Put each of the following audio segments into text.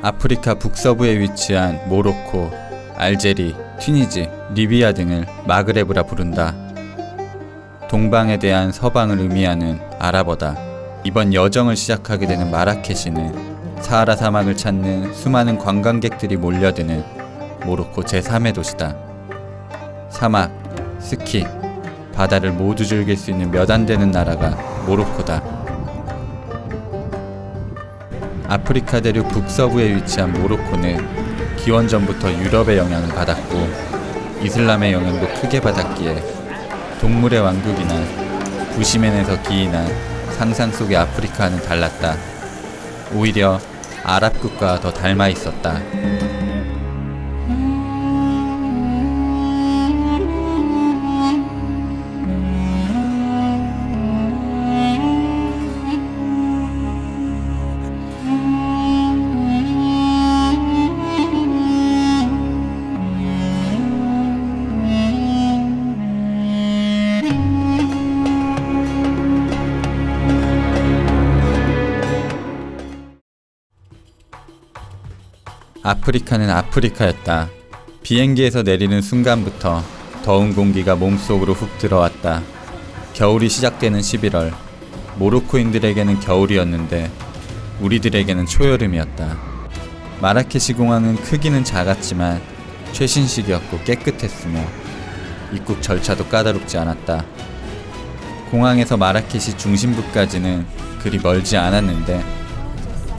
아프리카 북서부에 위치한 모로코, 알제리, 튀니지, 리비아 등을 마그레브라 부른다. 동방에 대한 서방을 의미하는 아랍어다. 이번 여정을 시작하게 되는 마라케시는 사하라 사막을 찾는 수많은 관광객들이 몰려드는 모로코 제3의 도시다. 사막, 스키, 바다를 모두 즐길 수 있는 몇 안 되는 나라가 모로코다. 아프리카 대륙 북서부에 위치한 모로코는 기원전부터 유럽의 영향을 받았고 이슬람의 영향도 크게 받았기에 동물의 왕국이나 부시맨에서 기인한 상상 속의 아프리카와는 달랐다. 오히려 아랍국가와 더 닮아 있었다. 아프리카는 아프리카였다. 비행기에서 내리는 순간부터 더운 공기가 몸속으로 훅 들어왔다. 겨울이 시작되는 11월, 모로코인들에게는 겨울이었는데 우리들에게는 초여름이었다. 마라케시 공항은 크기는 작았지만 최신식이었고 깨끗했으며 입국 절차도 까다롭지 않았다. 공항에서 마라케시 중심부까지는 그리 멀지 않았는데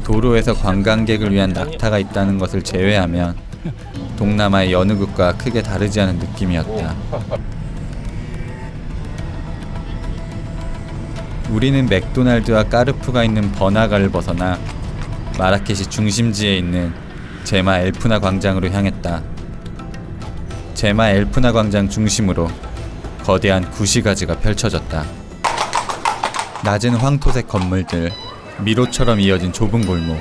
도로에서 관광객을 위한 낙타가 있다는 것을 제외하면 동남아의 여느 국가와 크게 다르지 않은 느낌이었다. 우리는 맥도날드와 까르푸가 있는 버나가를 벗어나 마라케시 중심지에 있는 제마 엘푸나 광장으로 향했다. 제마 엘푸나 광장 중심으로 거대한 구시가지가 펼쳐졌다. 낮은 황토색 건물들, 미로처럼 이어진 좁은 골목.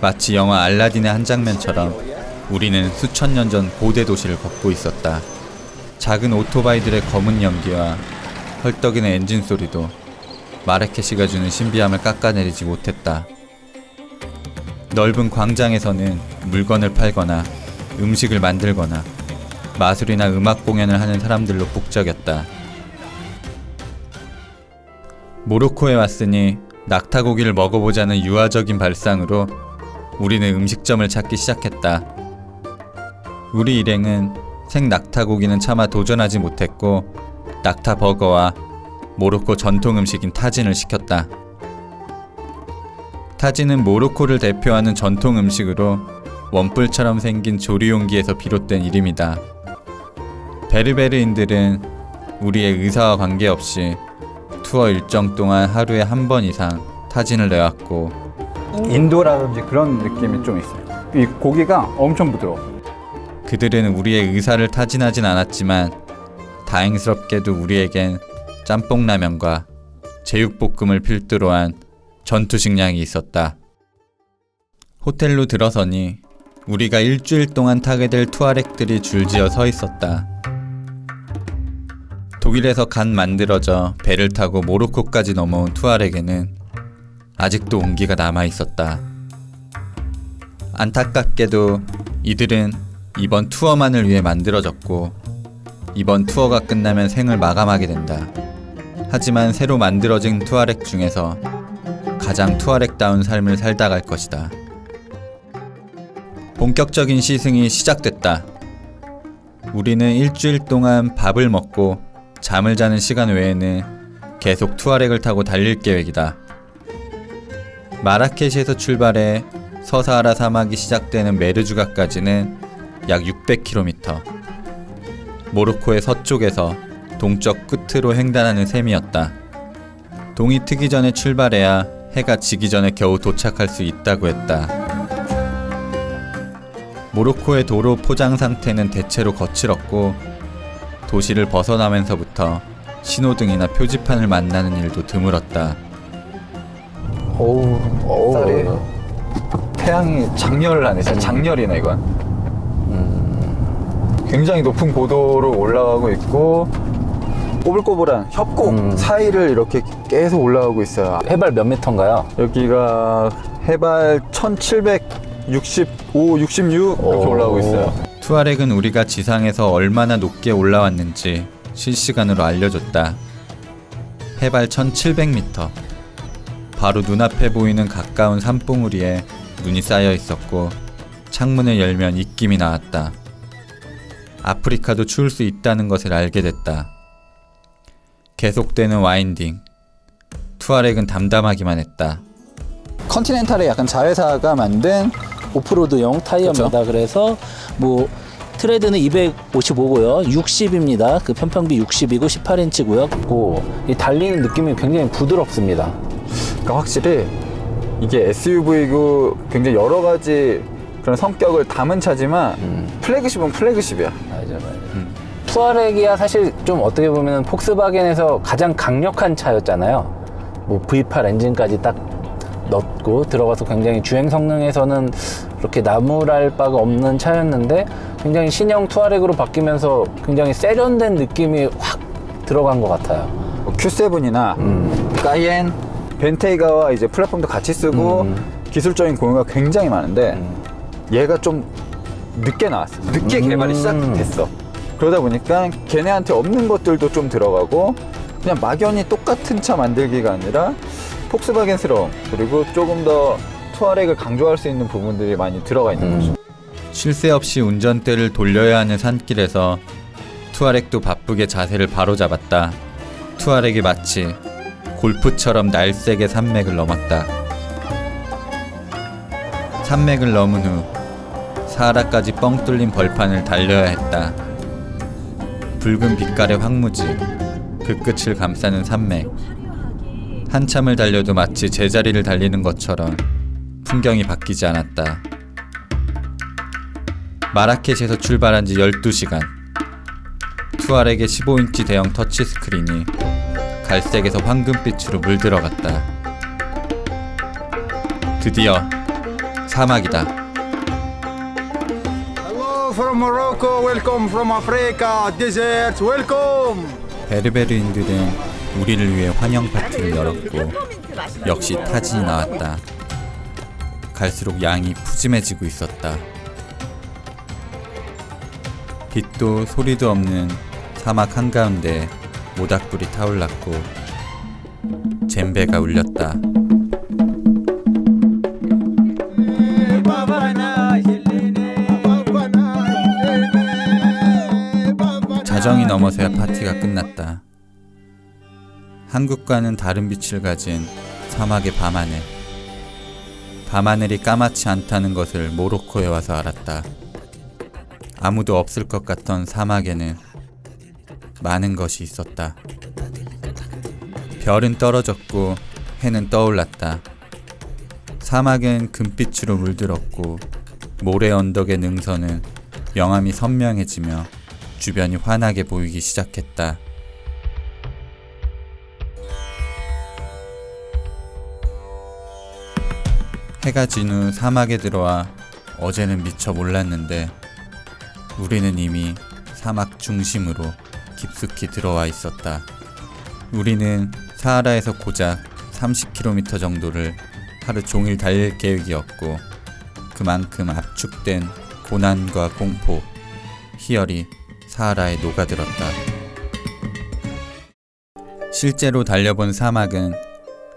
마치 영화 알라딘의 한 장면처럼 우리는 수천 년 전 고대 도시를 걷고 있었다. 작은 오토바이들의 검은 연기와 헐떡이는 엔진 소리도 마라케시가 주는 신비함을 깎아내리지 못했다. 넓은 광장에서는 물건을 팔거나 음식을 만들거나 마술이나 음악 공연을 하는 사람들로 북적였다. 모로코에 왔으니 낙타고기를 먹어보자는 유아적인 발상으로 우리는 음식점을 찾기 시작했다. 우리 일행은 생낙타고기는 차마 도전하지 못했고 낙타버거와 모로코 전통 음식인 타진을 시켰다. 타진은 모로코를 대표하는 전통 음식으로 원뿔처럼 생긴 조리용기에서 비롯된 이름이다. 베르베르인들은 우리의 의사와 관계없이 투어 일정 동안 하루에 한 번 이상 타진을 내왔고 인도라든지 그런 느낌이 좀 있어요. 이 고기가 엄청 부드러워. 그들은 우리의 의사를 타진하진 않았지만 다행스럽게도 우리에겐 짬뽕라면과 제육볶음을 필두로 한 전투 식량이 있었다. 호텔로 들어서니 우리가 일주일 동안 타게 될 투아렉들이 줄지어 서 있었다. 독일에서 갓 만들어져 배를 타고 모로코까지 넘어온 투아렉에는 아직도 온기가 남아있었다. 안타깝게도 이들은 이번 투어만을 위해 만들어졌고 이번 투어가 끝나면 생을 마감하게 된다. 하지만 새로 만들어진 투아렉 중에서 가장 투아렉다운 삶을 살다 갈 것이다. 본격적인 시승이 시작됐다. 우리는 일주일 동안 밥을 먹고 잠을 자는 시간 외에는 계속 투아렉을 타고 달릴 계획이다. 마라케시에서 출발해 서사하라 사막이 시작되는 메르주가까지는 약 600km. 모로코의 서쪽에서 동쪽 끝으로 횡단하는 셈이었다. 동이 트기 전에 출발해야 해가 지기 전에 겨우 도착할 수 있다고 했다. 모로코의 도로 포장 상태는 대체로 거칠었고 도시를 벗어나면서부터 신호등이나 표지판을 만나는 일도 드물었다. 어우, 쌀이 태양이 장렬을 하네. 진짜 장렬이네 이건. 굉장히 높은 고도로 올라가고 있고 꼬불꼬불한 협곡 사이를 이렇게 계속 올라가고 있어요. 해발 몇 미터인가요? 여기가 해발 1700 65, 66 이렇게 올라오고 있어요. 투아렉은 우리가 지상에서 얼마나 높게 올라왔는지 실시간으로 알려줬다. 해발 1700m. 바로 눈앞에 보이는 가까운 산봉우리에 눈이 쌓여 있었고 창문을 열면 입김이 나왔다. 아프리카도 추울 수 있다는 것을 알게 됐다. 계속되는 와인딩. 투아렉은 담담하기만 했다. 컨티넨탈의 약간 자회사가 만든 오프로드용 타이어입니다. 그래서 뭐 트레드는 255고요. 60입니다. 그 편평비 60이고 18인치고요. 이 달리는 느낌이 굉장히 부드럽습니다. 그러니까 확실히 이게 SUV고 굉장히 여러 가지 그런 성격을 담은 차지만 플래그십은 플래그십이야. 맞아. 투아렉이야 사실 좀 어떻게 보면 폭스바겐에서 가장 강력한 차였잖아요. 뭐 V8 엔진까지 딱 넣고 들어가서 굉장히 주행 성능에서는 그렇게 나무랄 바가 없는 차였는데 굉장히 신형 투아렉으로 바뀌면서 굉장히 세련된 느낌이 확 들어간 것 같아요. 뭐 Q7이나 까이엔, 벤테이가와 이제 플랫폼도 같이 쓰고 기술적인 공유가 굉장히 많은데 얘가 좀 늦게 나왔어. 늦게 개발이 시작됐어. 그러다 보니까 걔네한테 없는 것들도 좀 들어가고 그냥 막연히 똑같은 차 만들기가 아니라 폭스바겐스러움 그리고 조금 더 투아렉을 강조할 수 있는 부분들이 많이 들어가 있는 거죠. 쉴 새 없이 운전대를 돌려야 하는 산길에서 투아렉도 바쁘게 자세를 바로잡았다. 투아렉이 마치 골프처럼 날쌔게 산맥을 넘었다. 산맥을 넘은 후 사하라까지 뻥 뚫린 벌판을 달려야 했다. 붉은 빛깔의 황무지, 그 끝을 감싸는 산맥. 한참을 달려도 마치 제자리를 달리는 것처럼 풍경이 바뀌지 않았다. 마라케시에서 출발한 지 12시간. 투아렉의 15인치 대형 터치스크린이 갈색에서 황금빛으로 물들어갔다. 드디어 사막이다. Hello from Morocco, welcome from Africa, desert, welcome! 베르베르인들은 우리를 위해 환영 파티를 열었고 역시 타진이 나왔다. 갈수록 양이 푸짐해지고 있었다. 빛도 소리도 없는 사막 한가운데 모닥불이 타올랐고 젬베가 울렸다. 자정이 넘어서야 파티가 끝났다. 한국과는 다른 빛을 가진 사막의 밤하늘. 밤하늘이 까맣지 않다는 것을 모로코에 와서 알았다. 아무도 없을 것 같던 사막에는 많은 것이 있었다. 별은 떨어졌고 해는 떠올랐다. 사막은 금빛으로 물들었고 모래 언덕의 능선은 명암이 선명해지며 주변이 환하게 보이기 시작했다. 해가 진 후 사막에 들어와 어제는 미처 몰랐는데 우리는 이미 사막 중심으로 깊숙이 들어와 있었다. 우리는 사하라에서 고작 30km 정도를 하루 종일 달릴 계획이었고 그만큼 압축된 고난과 공포, 희열이 사하라에 녹아들었다. 실제로 달려본 사막은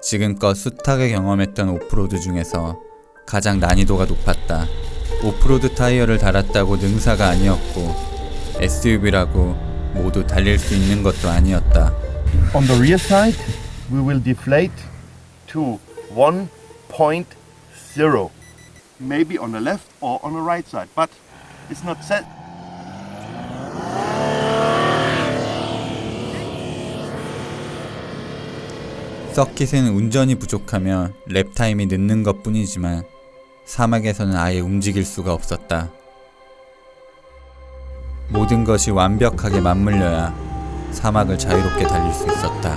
지금껏 숱하게 경험했던 오프로드 중에서 가장 난이도가 높았다. 오프로드 타이어를 달았다고 능사가 아니었고 SUV라고 모두 달릴 수 있는 것도 아니었다. On the rear side, we will deflate to 1.0. Maybe on the left or on the right side, but it's not set. 서킷은 운전이 부족하며 랩타임이 늦는 것 뿐이지만 사막에서는 아예 움직일 수가 없었다. 모든 것이 완벽하게 맞물려야 사막을 자유롭게 달릴 수 있었다.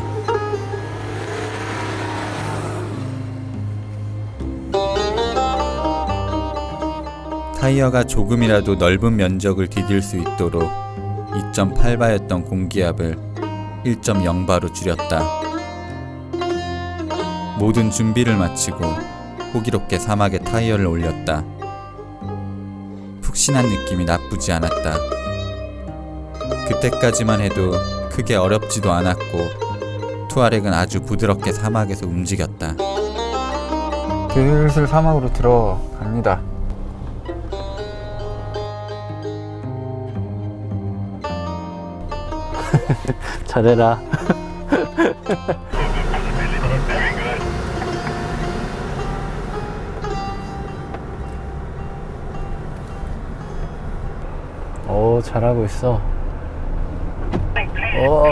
타이어가 조금이라도 넓은 면적을 디딜 수 있도록 2.8바였던 공기압을 1.0바로 줄였다. 모든 준비를 마치고 호기롭게 사막에 타이어를 올렸다. 푹신한 느낌이 나쁘지 않았다. 그때까지만 해도 크게 어렵지도 않았고 투아렉은 아주 부드럽게 사막에서 움직였다. 슬슬 사막으로 들어갑니다. 잘해라. 오, 잘하고 있어. 오,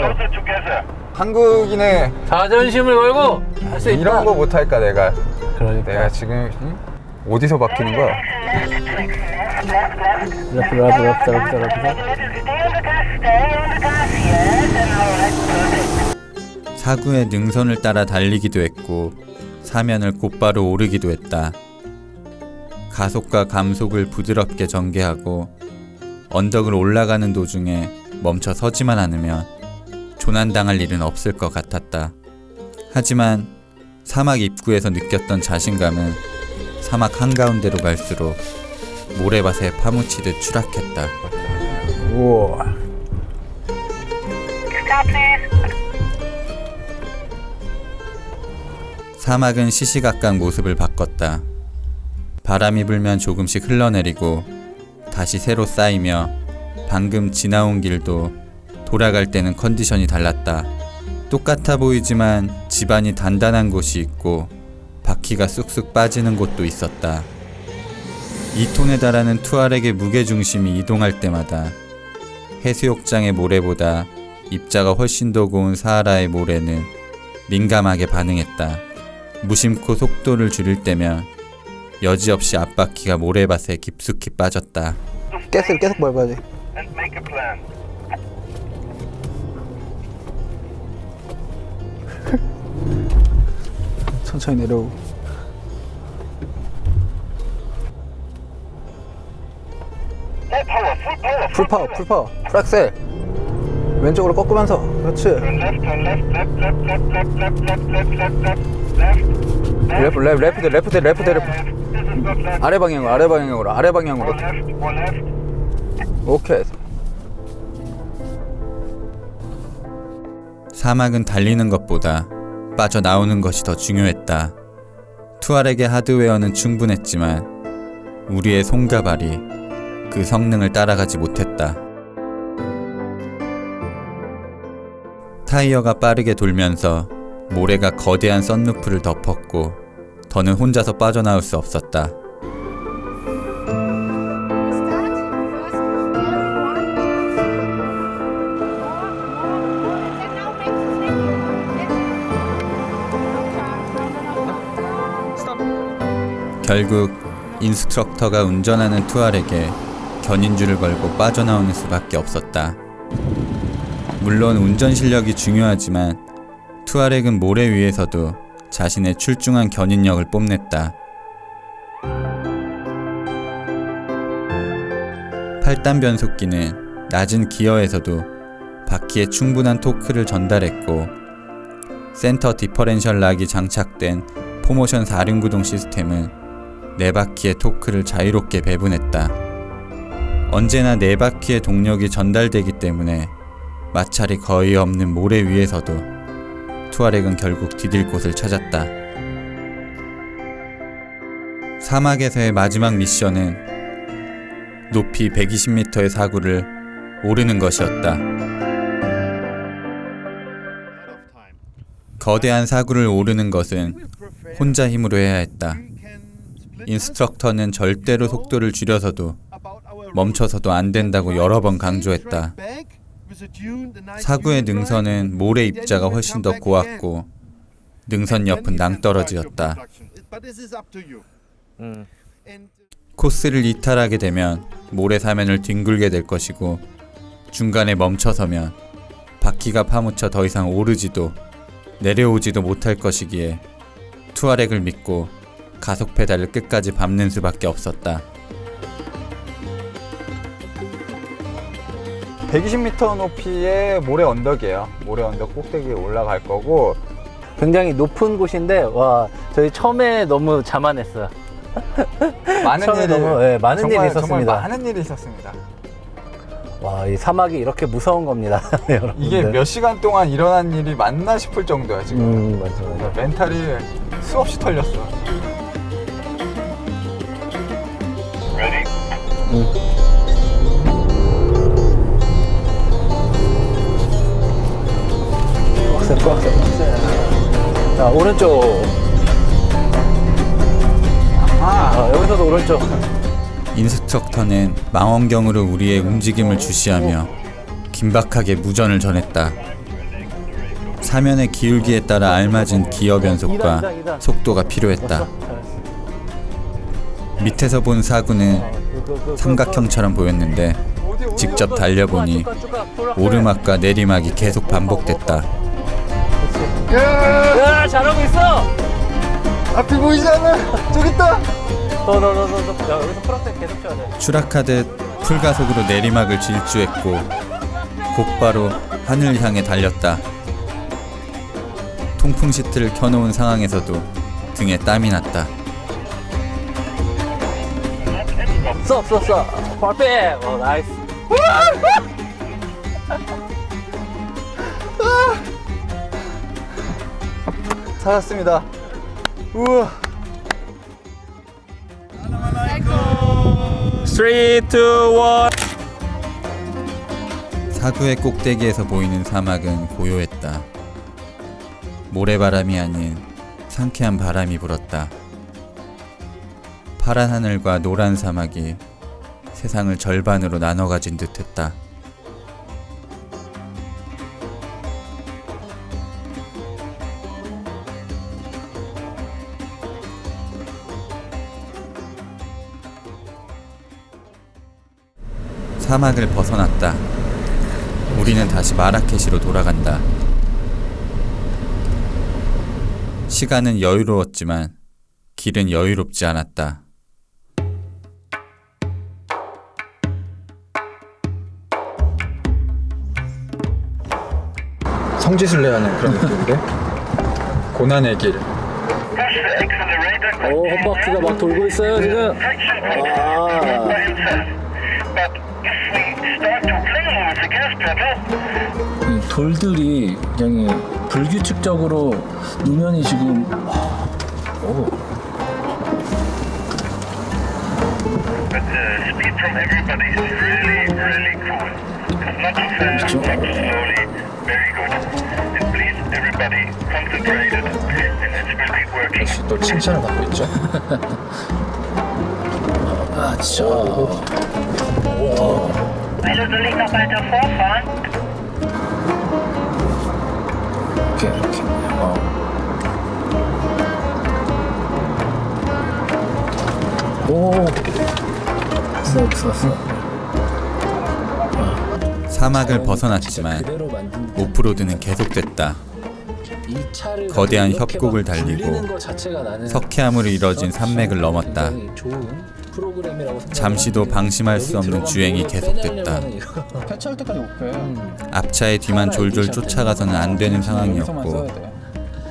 한국인의 자존심을 걸고 할 수 있다. 이런 거 못할까 내가. 그러니까. 내가 지금 어디서 바뀌는 거야? 러프. 사구의 능선을 따라 달리기도 했고 사면을 곧바로 오르기도 했다. 가속과 감속을 부드럽게 전개하고 언덕을 올라가는 도중에 멈춰 서지만 않으면 조난당할 일은 없을 것 같았다. 하지만 사막 입구에서 느꼈던 자신감은 사막 한가운데로 갈수록 모래밭에 파묻히듯 추락했다. 우와. 사막은 시시각각 모습을 바꿨다. 바람이 불면 조금씩 흘러내리고 다시 새로 쌓이며 방금 지나온 길도 돌아갈 때는 컨디션이 달랐다. 똑같아 보이지만 지반이 단단한 곳이 있고 바퀴가 쑥쑥 빠지는 곳도 있었다. 2톤에 달하는 투아렉의 무게중심이 이동할 때마다 해수욕장의 모래보다 입자가 훨씬 더 고운 사하라의 모래는 민감하게 반응했다. 무심코 속도를 줄일 때면 여지없이 앞바퀴가 모래밭에 깊숙이 빠졌다. 가스를 계속 밟아야지. 천천히 내려오고. 풀파워, 풀악셀. 왼쪽으로 꺾으면서. 그렇지. 레프트. 아래 방향으로. 오케이. 사막은 달리는 것보다 빠져나오는 것이 더 중요했다. 투아렉의 하드웨어는 충분했지만 우리의 손과 발이 그 성능을 따라가지 못했다. 타이어가 빠르게 돌면서 모래가 거대한 썬루프를 덮었고 더는 혼자서 빠져나올 수 없었다. 결국 인스트럭터가 운전하는 투아렉에 견인줄을 걸고 빠져나오는 수밖에 없었다. 물론 운전 실력이 중요하지만 투아렉은 모래 위에서도 자신의 출중한 견인력을 뽐냈다. 8단 변속기는 낮은 기어에서도 바퀴에 충분한 토크를 전달했고 센터 디퍼렌셜 락이 장착된 포모션 4륜구동 시스템은 네 바퀴의 토크를 자유롭게 배분했다. 언제나 네 바퀴의 동력이 전달되기 때문에 마찰이 거의 없는 모래 위에서도 투아렉은 결국 디딜 곳을 찾았다. 사막에서의 마지막 미션은 높이 120m의 사구를 오르는 것이었다. 거대한 사구를 오르는 것은 혼자 힘으로 해야 했다. 인스트럭터는 절대로 속도를 줄여서도 멈춰서도 안 된다고 여러 번 강조했다. 사구의 능선은 모래 입자가 훨씬 더 고왔고 능선 옆은 낭떠러지였다. 코스를 이탈하게 되면 모래 사면을 뒹굴게 될 것이고 중간에 멈춰서면 바퀴가 파묻혀 더 이상 오르지도 내려오지도 못할 것이기에 투아렉을 믿고 가속 페달을 끝까지 밟는 수밖에 없었다. 120m 높이의 모래 언덕이에요. 모래 언덕 꼭대기에 올라갈 거고 굉장히 높은 곳인데 와, 저희 처음에 너무 자만했어요. 많은 처음에 일이 너무, 예, 많은 정말, 일이 있었습니다. 정말 많은 일이 있었습니다. 와, 이 사막이 이렇게 무서운 겁니다. 여러분들. 이게 몇 시간 동안 일어난 일이 맞나 싶을 정도야 지금. 맞아. 멘탈이 수없이 털렸어. 꽉세. 자, 오른쪽. 여기서도 오른쪽. 인스트럭터는 망원경으로 우리의 움직임을 주시하며 긴박하게 무전을 전했다. 사면의 기울기에 따라 알맞은 기어 변속과 속도가 필요했다. 밑에서 본 사구는 삼각형처럼 보였는데 직접 달려보니 오르막과 내리막이 계속 반복됐다. 야, 잘하고 있어. 앞이 보이지 않아? 저기 있다. 너. 야, 여기서 프랑스 계속 쳐야 돼. 추락하듯 풀가속으로 내리막을 질주했고 곧바로 하늘 향해 달렸다. 통풍 시트를 켜놓은 상황에서도 등에 땀이 났다. 써. 퍼펙트. 나이스. 찾았습니다. 우와. 3, 2, 1. 사구의 꼭대기에서 보이는 사막은 고요했다. 모래바람이 아닌 상쾌한 바람이 불었다. 파란 하늘과 노란 사막이 세상을 절반으로 나눠 가진 듯했다. 사막을 벗어났다. 우리는 다시 마라케시로 돌아간다. 시간은 여유로웠지만 길은 여유롭지 않았다. 성지순례하는 그런 느낌인데? 고난의 길. 헛바퀴가 막 돌고 있어요, 지금. 이 돌들이 굉장히 불규칙적으로 누면이 지금 But the speed from everybody is really cool. Not too fast, not too slowly, very good. And please, everybody, concentrated, and it will keep working. 역시 또 칭찬을 받고 있죠. 아, 진짜. Also soll ich noch weiter vorfahren? 이렇게. 오. 써. 사막을 벗어났지만 그대로 만든 오프로드는 계속됐다. 이 차를 거대한 이렇게 협곡을 막 달리고 굴리는 것 자체가 나는 석회암으로 이뤄진 산맥을 넘었다. 굉장히 좋은 프로그램이라고 생각하는데 잠시도 방심할 수 없는 여기 주행이 들어가면 계속됐다. 빼내려면은 이거 폐차할 때까지 못 해. 앞차의 뒤만 졸졸 쫓아가서는 안 되는 여기서만 써야 상황이었고 돼.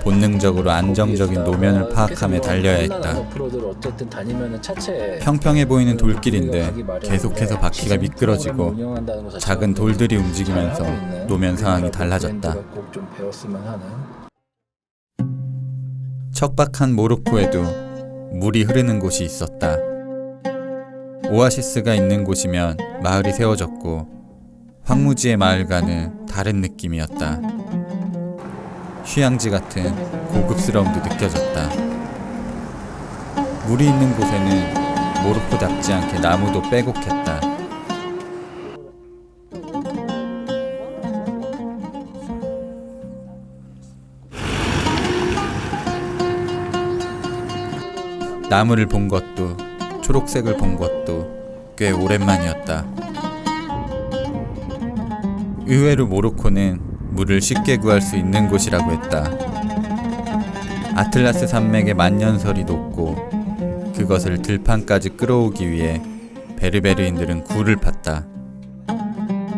본능적으로 안정적인 노면을 파악하며 달려야 했다. 오프로드를 어쨌든 다니면은 차체 평평해 보이는 돌길인데 계속해서 바퀴가 미끄러지고 작은 돌들이 움직이면서 노면 상황이 달라졌다. 꼭좀 배웠으면 하는. 척박한 모로코에도 물이 흐르는 곳이 있었다. 오아시스가 있는 곳이면 마을이 세워졌고 황무지의 마을과는 다른 느낌이었다. 휴양지 같은 고급스러움도 느껴졌다. 물이 있는 곳에는 모로코답지 않게 나무도 빼곡했다. 나무를 본 것도 초록색을 본 것도 꽤 오랜만이었다. 의외로 모로코는 물을 쉽게 구할 수 있는 곳이라고 했다. 아틀라스 산맥의 만년설이 높고 그것을 들판까지 끌어오기 위해 베르베르인들은 굴을 팠다.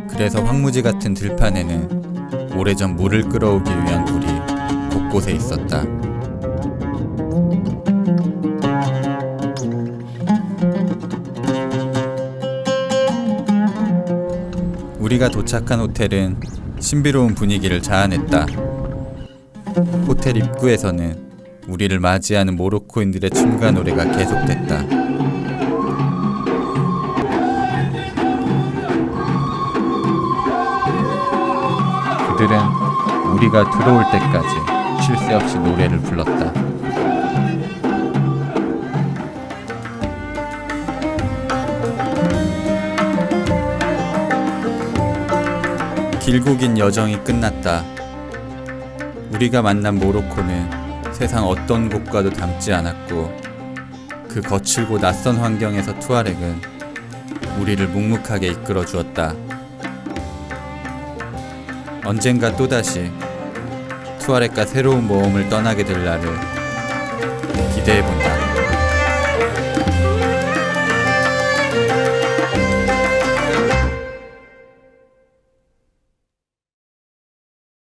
그래서 황무지 같은 들판에는 오래전 물을 끌어오기 위한 굴이 곳곳에 있었다. 우리가 도착한 호텔은 신비로운 분위기를 자아냈다. 호텔 입구에서는 우리를 맞이하는 모로코인들의 춤과 노래가 계속됐다. 그들은 우리가 들어올 때까지 쉴 새 없이 노래를 불렀다. 길고 긴 여정이 끝났다. 우리가 만난 모로코는 세상 어떤 곳과도 닮지 않았고 그 거칠고 낯선 환경에서 투아렉은 우리를 묵묵하게 이끌어 주었다. 언젠가 또다시 투아렉과 새로운 모험을 떠나게 될 날을 기대해본다.